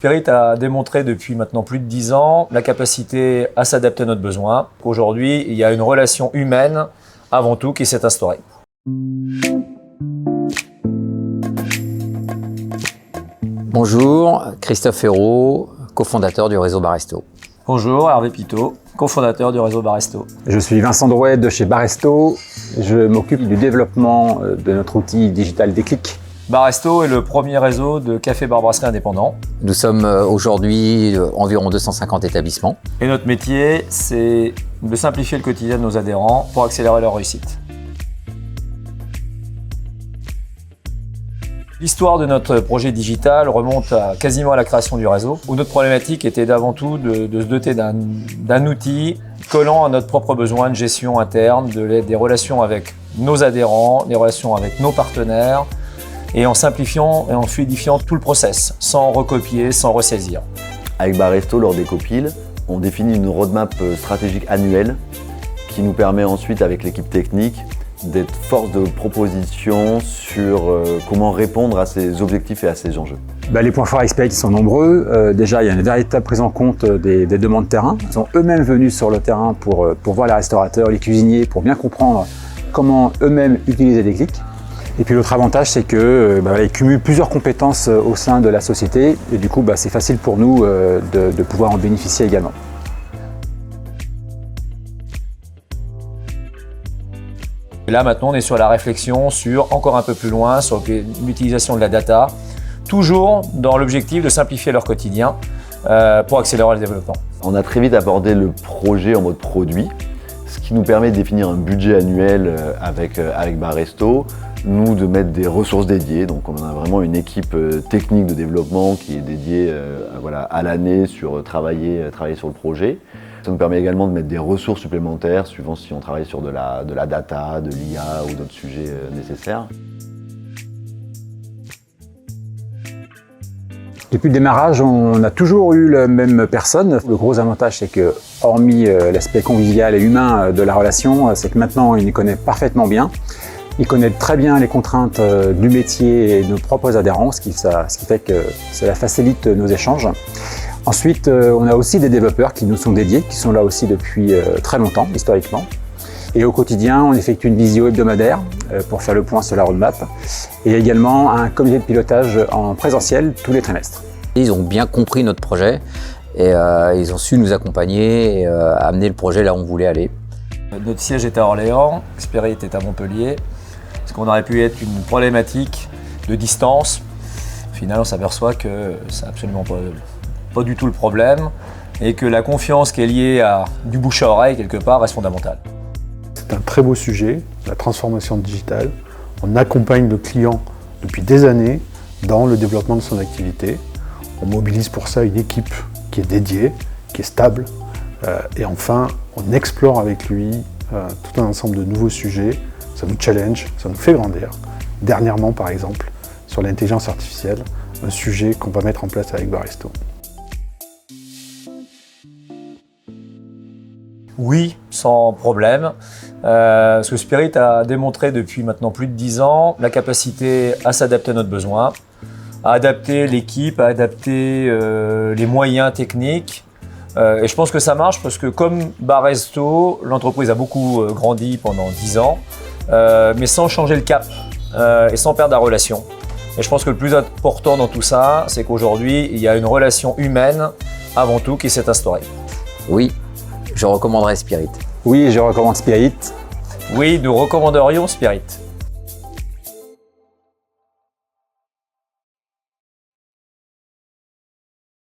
Spirit a démontré depuis maintenant plus de 10 ans la capacité à s'adapter à notre besoin. Aujourd'hui, il y a une relation humaine avant tout qui s'est instaurée. Bonjour, Christophe Hérault, cofondateur du réseau Baresto. Bonjour, Hervé Pitot, cofondateur du réseau Baresto. Je suis Vincent Drouet de chez Baresto. Je m'occupe du développement de notre outil digital Déclic. Baresto est le premier réseau de café bar brasserie indépendant. Nous sommes aujourd'hui environ 250 établissements. Et notre métier, c'est de simplifier le quotidien de nos adhérents pour accélérer leur réussite. L'histoire de notre projet digital remonte quasiment à la création du réseau, où notre problématique était avant tout de se doter d'un outil collant à notre propre besoin de gestion interne, des relations avec nos adhérents, des relations avec nos partenaires, et en simplifiant et en fluidifiant tout le process, sans recopier, sans ressaisir. Avec Baresto, lors des copiles, on définit une roadmap stratégique annuelle qui nous permet ensuite, avec l'équipe technique, d'être force de proposition sur comment répondre à ces objectifs et à ces enjeux. Les points forts Spirit sont nombreux. Déjà, il y a une véritable prise en compte des demandes terrain. Ils sont eux-mêmes venus sur le terrain pour voir les restaurateurs, les cuisiniers, pour bien comprendre comment eux-mêmes utiliser Déclic. Et puis l'autre avantage, c'est qu'ils cumulent plusieurs compétences au sein de la société et du coup, c'est facile pour nous de pouvoir en bénéficier également. Et là maintenant, on est sur la réflexion sur encore un peu plus loin, sur l'utilisation de la data, toujours dans l'objectif de simplifier leur quotidien pour accélérer le développement. On a très vite abordé le projet en mode produit, ce qui nous permet de définir un budget annuel avec Baresto, nous de mettre des ressources dédiées. Donc on a vraiment une équipe technique de développement qui est dédiée à l'année sur travailler sur le projet. Ça nous permet également de mettre des ressources supplémentaires suivant si on travaille sur de la data, de l'IA ou d'autres sujets nécessaires. Depuis le démarrage, on a toujours eu la même personne. Le gros avantage, c'est que, hormis l'aspect convivial et humain de la relation, c'est que maintenant, il nous connaît parfaitement bien. Il connaît très bien les contraintes du métier et de nos propres adhérents, ce qui fait que cela facilite nos échanges. Ensuite, on a aussi des développeurs qui nous sont dédiés, qui sont là aussi depuis très longtemps, historiquement. Et au quotidien, on effectue une visio hebdomadaire pour faire le point sur la roadmap et également un comité de pilotage en présentiel tous les trimestres. Ils ont bien compris notre projet et ils ont su nous accompagner et amener le projet là où on voulait aller. Notre siège est à Orléans, Spirit est à Montpellier. Parce qu'on aurait pu être une problématique de distance. Au final, on s'aperçoit que c'est absolument pas du tout le problème et que la confiance qui est liée à du bouche à oreille quelque part reste fondamentale. C'est un très beau sujet, la transformation digitale. On accompagne le client depuis des années dans le développement de son activité. On mobilise pour ça une équipe qui est dédiée, qui est stable. Et enfin, on explore avec lui tout un ensemble de nouveaux sujets. Ça nous challenge, ça nous fait grandir. Dernièrement, par exemple, sur l'intelligence artificielle, un sujet qu'on va mettre en place avec Baresto. Oui, sans problème. Parce que Spirit a démontré depuis maintenant plus de 10 ans la capacité à s'adapter à notre besoin, à adapter l'équipe, à adapter les moyens techniques. Et je pense que ça marche parce que comme Baresto, l'entreprise a beaucoup grandi pendant 10 ans, mais sans changer le cap et sans perdre la relation. Et je pense que le plus important dans tout ça, c'est qu'aujourd'hui, il y a une relation humaine avant tout qui s'est instaurée. Oui, je recommanderais Spirit. Oui, je recommande Spirit. Oui, nous recommanderions Spirit.